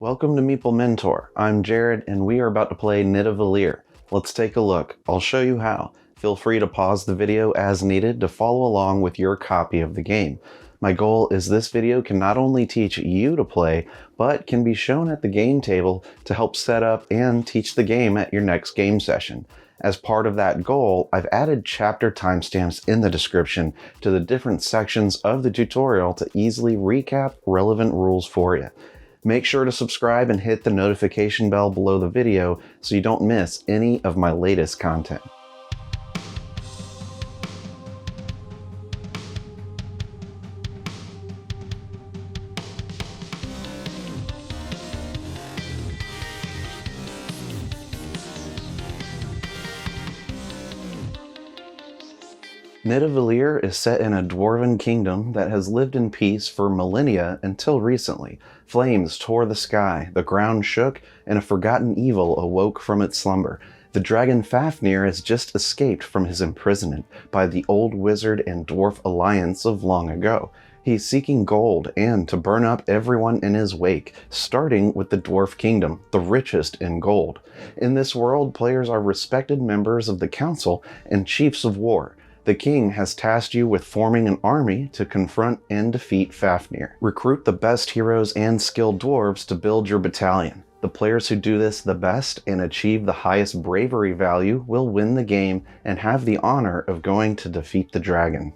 Welcome to Meeple Mentor. I'm Jared and we are about to play Nidavellir. Let's take a look. I'll show you how. Feel free to pause the video as needed to follow along with your copy of the game. My goal is this video can not only teach you to play, but can be shown at the game table to help set up and teach the game at your next game session. As part of that goal, I've added chapter timestamps in the description to the different sections of the tutorial to easily recap relevant rules for you. Make sure to subscribe and hit the notification bell below the video so you don't miss any of my latest content. Nidavellir is set in a dwarven kingdom that has lived in peace for millennia until recently. Flames tore the sky, the ground shook, and a forgotten evil awoke from its slumber. The dragon Fafnir has just escaped from his imprisonment by the old wizard and dwarf alliance of long ago. He's seeking gold and to burn up everyone in his wake, starting with the dwarf kingdom, the richest in gold. In this world, players are respected members of the council and chiefs of war. The king has tasked you with forming an army to confront and defeat Fafnir. Recruit the best heroes and skilled dwarves to build your battalion. The players who do this the best and achieve the highest bravery value will win the game and have the honor of going to defeat the dragon.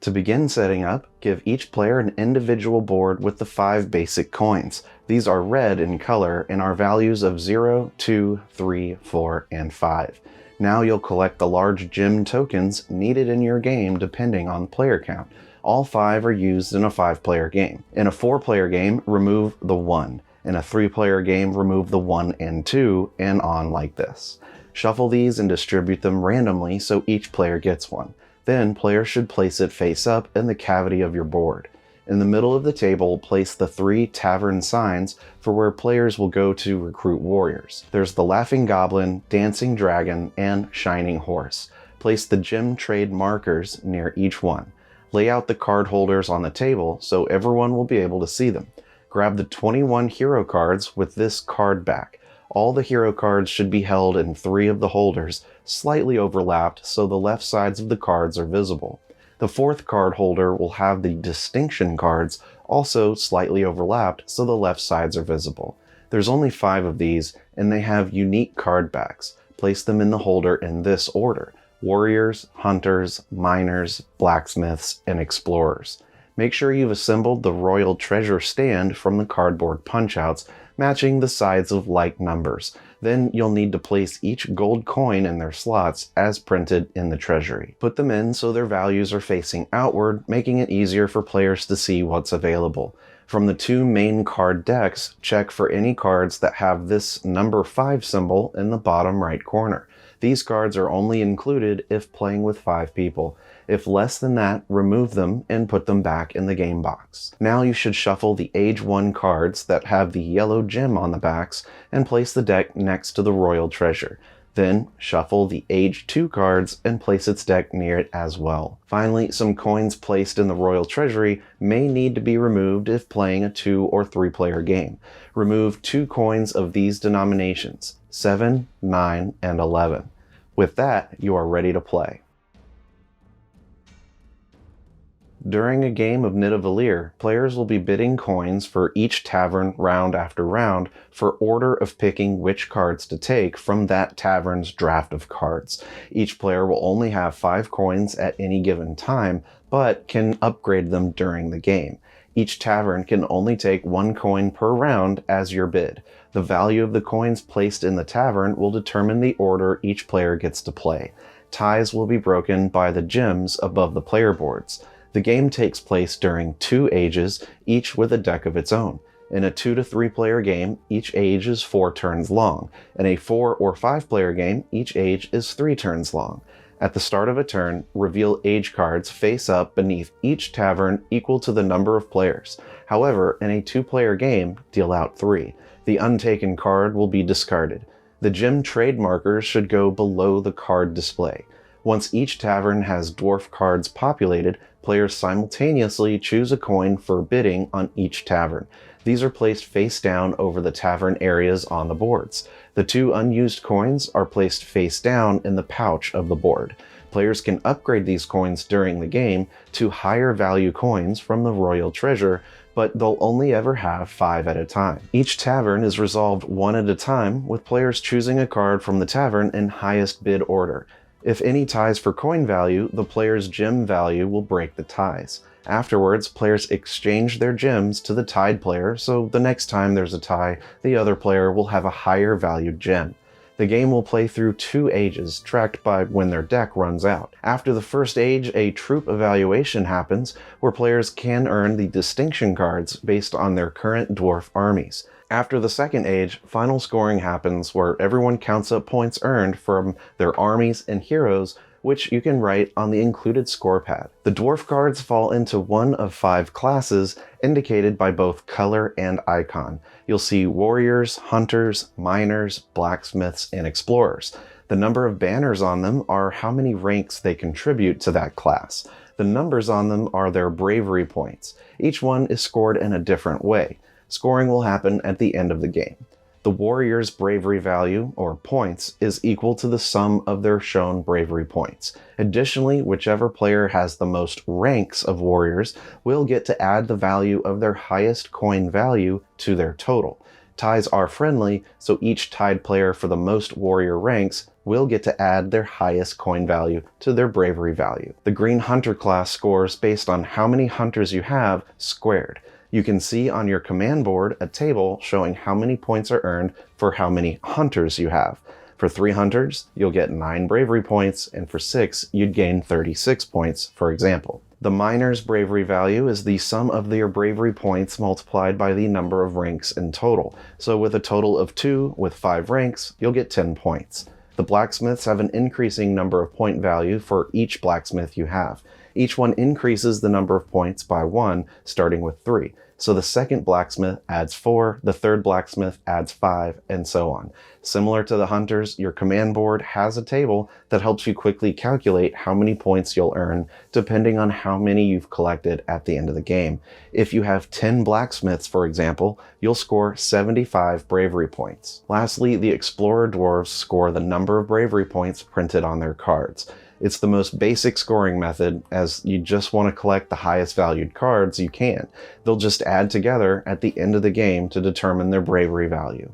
To begin setting up, give each player an individual board with the 5 basic coins. These are red in color and are values of 0, 2, 3, 4, and 5. Now you'll collect the large gem tokens needed in your game depending on player count. All 5 are used in a 5-player game. In a 4-player game, remove the 1. In a 3-player game, remove the 1 and 2, and on like this. Shuffle these and distribute them randomly so each player gets one. Then players should place it face up in the cavity of your board. In the middle of the table, place the 3 tavern signs for where players will go to recruit warriors. There's the Laughing Goblin, Dancing Dragon, and Shining Horse. Place the gem trade markers near each one. Lay out the card holders on the table so everyone will be able to see them. Grab the 21 hero cards with this card back. All the hero cards should be held in 3 of the holders, slightly overlapped so the left sides of the cards are visible. The 4th card holder will have the distinction cards also slightly overlapped so the left sides are visible. There's only 5 of these and they have unique card backs. Place them in the holder in this order: warriors, hunters, miners, blacksmiths, and explorers. Make sure you've assembled the royal treasure stand from the cardboard punchouts, matching the sides of like numbers. Then you'll need to place each gold coin in their slots as printed in the treasury. Put them in so their values are facing outward, making it easier for players to see what's available. From the 2 main card decks, check for any cards that have this number 5 symbol in the bottom right corner. These cards are only included if playing with 5 people. If less than that, remove them and put them back in the game box. Now you should shuffle the Age 1 cards that have the yellow gem on the backs and place the deck next to the royal treasure. Then shuffle the Age 2 cards and place its deck near it as well. Finally, some coins placed in the royal treasury may need to be removed if playing a 2 or 3-player game. Remove 2 coins of these denominations: 7, 9, and 11. With that, you are ready to play. During a game of Nidavellir, players will be bidding coins for each tavern round after round for order of picking which cards to take from that tavern's draft of cards. Each player will only have 5 coins at any given time, but can upgrade them during the game. Each tavern can only take 1 coin per round as your bid. The value of the coins placed in the tavern will determine the order each player gets to play. Ties will be broken by the gems above the player boards. The game takes place during 2 ages, each with a deck of its own. In a 2 to 3 player game, each age is 4 turns long. In a 4 or 5 player game, each age is 3 turns long. At the start of a turn, reveal age cards face up beneath each tavern equal to the number of players. However, in a 2-player game, deal out 3. The untaken card will be discarded. The gem trade markers should go below the card display. Once each tavern has dwarf cards populated, players simultaneously choose a coin for bidding on each tavern. These are placed face down over the tavern areas on the boards. The 2 unused coins are placed face down in the pouch of the board. Players can upgrade these coins during the game to higher value coins from the royal treasure, but they'll only ever have 5 at a time. Each tavern is resolved 1 at a time, with players choosing a card from the tavern in highest bid order. If any ties for coin value, the player's gem value will break the ties. Afterwards, players exchange their gems to the tied player, so the next time there's a tie, the other player will have a higher valued gem. The game will play through 2 ages, tracked by when their deck runs out. After the first age, a troop evaluation happens, where players can earn the distinction cards based on their current dwarf armies. After the second age, final scoring happens, where everyone counts up points earned from their armies and heroes, which you can write on the included score pad. The dwarf cards fall into one of 5 classes, indicated by both color and icon. You'll see warriors, hunters, miners, blacksmiths, and explorers. The number of banners on them are how many ranks they contribute to that class. The numbers on them are their bravery points. Each one is scored in a different way. Scoring will happen at the end of the game. The warrior's bravery value, or points, is equal to the sum of their shown bravery points. Additionally, whichever player has the most ranks of warriors will get to add the value of their highest coin value to their total. Ties are friendly, so each tied player for the most warrior ranks will get to add their highest coin value to their bravery value. The green hunter class scores based on how many hunters you have squared. You can see on your command board a table showing how many points are earned for how many hunters you have. For 3 hunters, you'll get 9 bravery points, and for 6, you'd gain 36 points, for example. The miner's bravery value is the sum of their bravery points multiplied by the number of ranks in total. So with a total of 2 with 5 ranks, you'll get 10 points. The blacksmiths have an increasing number of point value for each blacksmith you have. Each one increases the number of points by 1, starting with 3. So the second blacksmith adds 4, the third blacksmith adds 5, and so on. Similar to the hunters, your command board has a table that helps you quickly calculate how many points you'll earn, depending on how many you've collected at the end of the game. If you have 10 blacksmiths, for example, you'll score 75 bravery points. Lastly, the explorer dwarves score the number of bravery points printed on their cards. It's the most basic scoring method, as you just want to collect the highest valued cards you can. They'll just add together at the end of the game to determine their bravery value.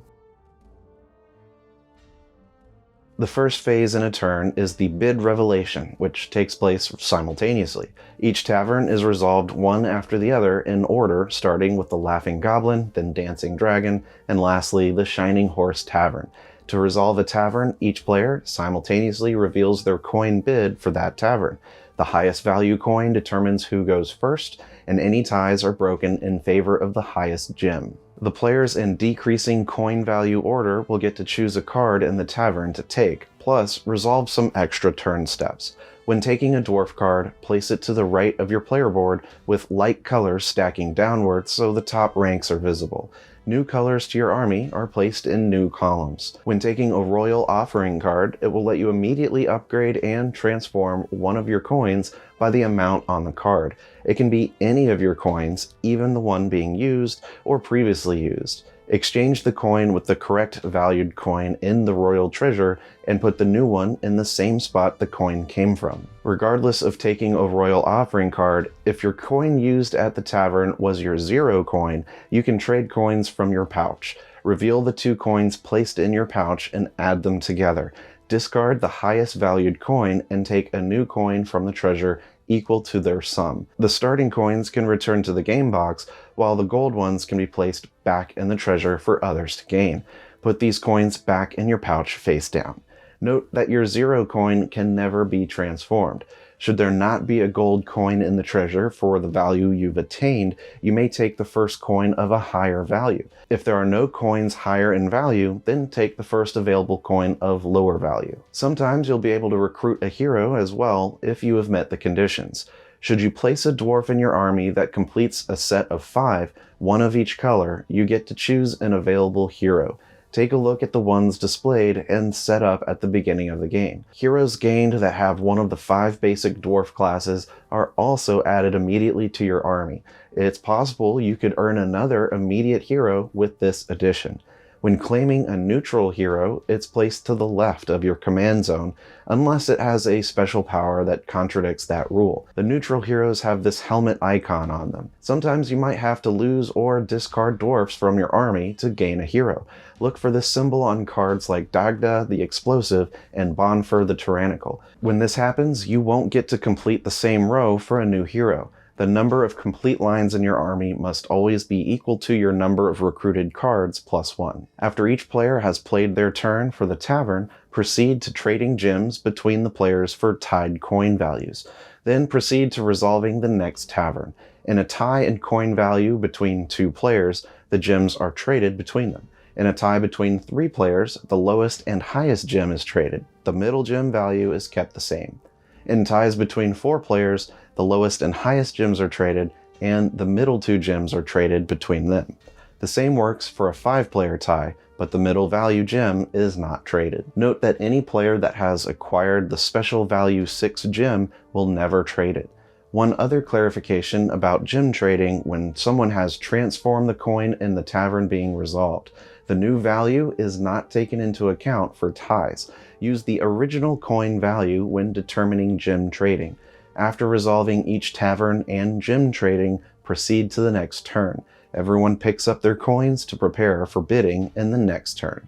The first phase in a turn is the bid revelation, which takes place simultaneously. Each tavern is resolved one after the other in order, starting with the Laughing Goblin, then Dancing Dragon, and lastly the Shining Horse Tavern. To resolve a tavern, each player simultaneously reveals their coin bid for that tavern. The highest value coin determines who goes first, and any ties are broken in favor of the highest gem. The players in decreasing coin value order will get to choose a card in the tavern to take, plus resolve some extra turn steps. When taking a dwarf card, place it to the right of your player board with light colors stacking downwards so the top ranks are visible. New colors to your army are placed in new columns. When taking a royal offering card, it will let you immediately upgrade and transform one of your coins by the amount on the card. It can be any of your coins, even the one being used or previously used. Exchange the coin with the correct valued coin in the royal treasure and put the new one in the same spot the coin came from. Regardless of taking a royal offering card, if your coin used at the tavern was your 0 coin, you can trade coins from your pouch. Reveal the 2 coins placed in your pouch and add them together. Discard the highest valued coin and take a new coin from the treasure equal to their sum. The starting coins can return to the game box, while the gold ones can be placed back in the treasure for others to gain. Put these coins back in your pouch face down. Note that your 0 coin can never be transformed. Should there not be a gold coin in the treasure for the value you've attained, you may take the first coin of a higher value. If there are no coins higher in value, then take the first available coin of lower value. Sometimes you'll be able to recruit a hero as well if you have met the conditions. Should you place a dwarf in your army that completes a set of 5, one of each color, you get to choose an available hero. take a look at the ones displayed and set up at the beginning of the game. Heroes gained that have one of the 5 basic dwarf classes are also added immediately to your army. It's possible you could earn another immediate hero with this addition. When claiming a neutral hero, it's placed to the left of your command zone, unless it has a special power that contradicts that rule. The neutral heroes have this helmet icon on them. Sometimes you might have to lose or discard dwarfs from your army to gain a hero. Look for this symbol on cards like Dagda the Explosive and Bonfur the Tyrannical. When this happens, you won't get to complete the same row for a new hero. The number of complete lines in your army must always be equal to your number of recruited cards plus 1. After each player has played their turn for the tavern, proceed to trading gems between the players for tied coin values. Then proceed to resolving the next tavern. In a tie in coin value between 2 players, the gems are traded between them. In a tie between 3 players, the lowest and highest gem is traded. The middle gem value is kept the same. In ties between 4 players, the lowest and highest gems are traded, and the middle 2 gems are traded between them. The same works for a 5-player tie, but the middle value gem is not traded. Note that any player that has acquired the special value 6 gem will never trade it. One other clarification about gem trading: when someone has transformed the coin in the tavern being resolved, the new value is not taken into account for ties. Use the original coin value when determining gem trading. After resolving each tavern and gem trading, proceed to the next turn. Everyone picks up their coins to prepare for bidding in the next turn.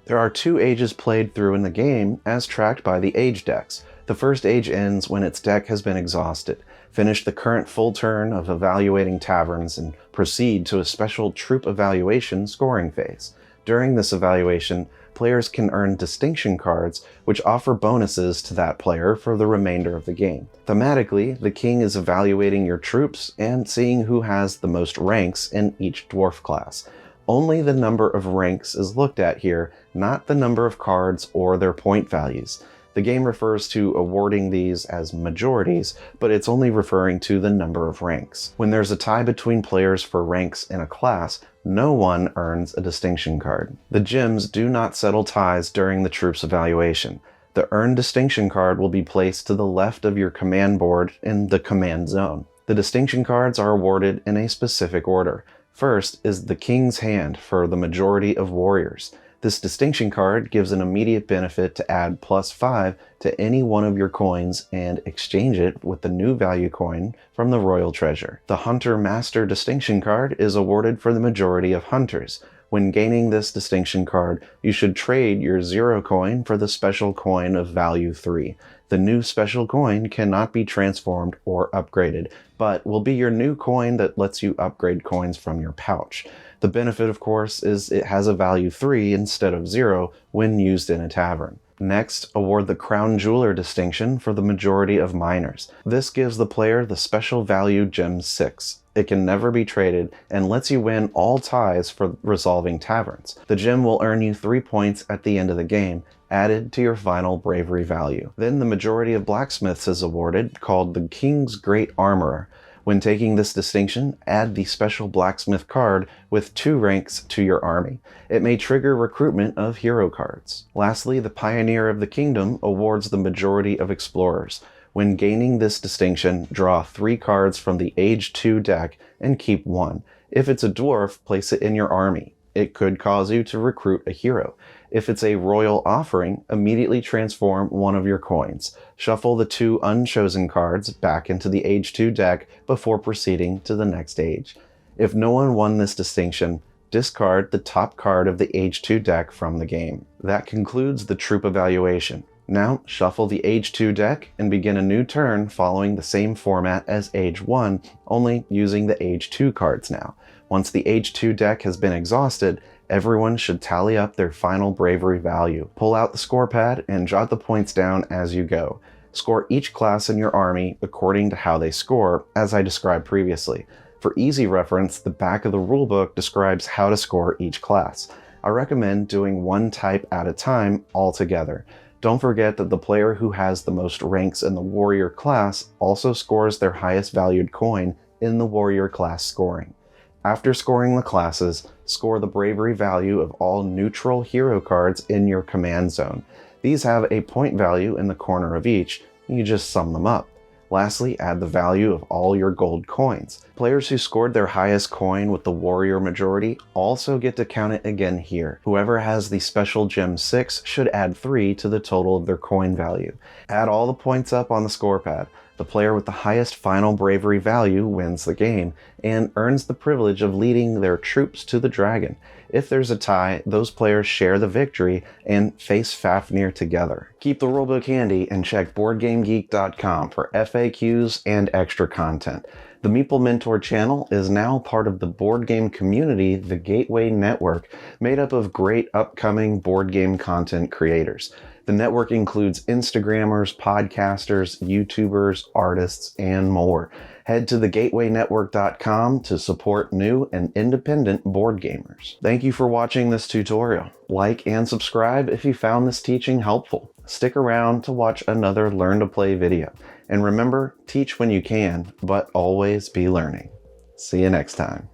There are 2 ages played through in the game, as tracked by the age decks. The first age ends when its deck has been exhausted. Finish the current full turn of evaluating taverns and proceed to a special troop evaluation scoring phase. During this evaluation, players can earn distinction cards, which offer bonuses to that player for the remainder of the game. Thematically, the king is evaluating your troops and seeing who has the most ranks in each dwarf class. Only the number of ranks is looked at here, not the number of cards or their point values. The game refers to awarding these as majorities, but it's only referring to the number of ranks. When there's a tie between players for ranks in a class, no one earns a distinction card. The gems do not settle ties during the troops evaluation. The earned distinction card will be placed to the left of your command board in the command zone. The distinction cards are awarded in a specific order. First is the King's Hand for the majority of warriors. This distinction card gives an immediate benefit to add +5 to any one of your coins and exchange it with the new value coin from the royal treasure. The Hunter Master distinction card is awarded for the majority of hunters. When gaining this distinction card, you should trade your 0 coin for the special coin of value 3. The new special coin cannot be transformed or upgraded, but will be your new coin that lets you upgrade coins from your pouch. The benefit, of course, is it has a value 3 instead of 0 when used in a tavern. Next, award the Crown Jeweler distinction for the majority of miners. This gives the player the special value gem 6. It can never be traded and lets you win all ties for resolving taverns. The gem will earn you 3 points at the end of the game, added to your final bravery value. Then the majority of blacksmiths is awarded, called the King's Great Armorer. When taking this distinction, add the special blacksmith card with 2 ranks to your army. It may trigger recruitment of hero cards. Lastly, the Pioneer of the Kingdom awards the majority of explorers. When gaining this distinction, draw 3 cards from the Age 2 deck and keep 1. If it's a dwarf, place it in your army. It could cause you to recruit a hero. If it's a royal offering, immediately transform one of your coins. Shuffle the 2 unchosen cards back into the Age 2 deck before proceeding to the next age. If no one won this distinction, discard the top card of the Age 2 deck from the game. That concludes the troop evaluation. Now, shuffle the Age 2 deck and begin a new turn following the same format as Age 1, only using the Age 2 cards now. Once the Age 2 deck has been exhausted, everyone should tally up their final bravery value. Pull out the score pad and jot the points down as you go. Score each class in your army according to how they score, as I described previously. For easy reference, the back of the rulebook describes how to score each class. I recommend doing one type at a time altogether. Don't forget that the player who has the most ranks in the warrior class also scores their highest valued coin in the warrior class scoring. After scoring the classes, score the bravery value of all neutral hero cards in your command zone. These have a point value in the corner of each. You just sum them up. Lastly, add the value of all your gold coins. Players who scored their highest coin with the warrior majority also get to count it again here. Whoever has the special gem 6 should add 3 to the total of their coin value. Add all the points up on the score pad. The player with the highest final bravery value wins the game and earns the privilege of leading their troops to the dragon. If there's a tie, those players share the victory and face Fafnir together. Keep the rulebook handy and check BoardGameGeek.com for FAQs and extra content. The Meeple Mentor channel is now part of the board game community, the Gateway Network, made up of great upcoming board game content creators. The network includes Instagrammers, podcasters, YouTubers, artists, and more. Head to thegatewaynetwork.com to support new and independent board gamers. Thank you for watching this tutorial. Like and subscribe if you found this teaching helpful. Stick around to watch another Learn to Play video. And remember, teach when you can, but always be learning. See you next time.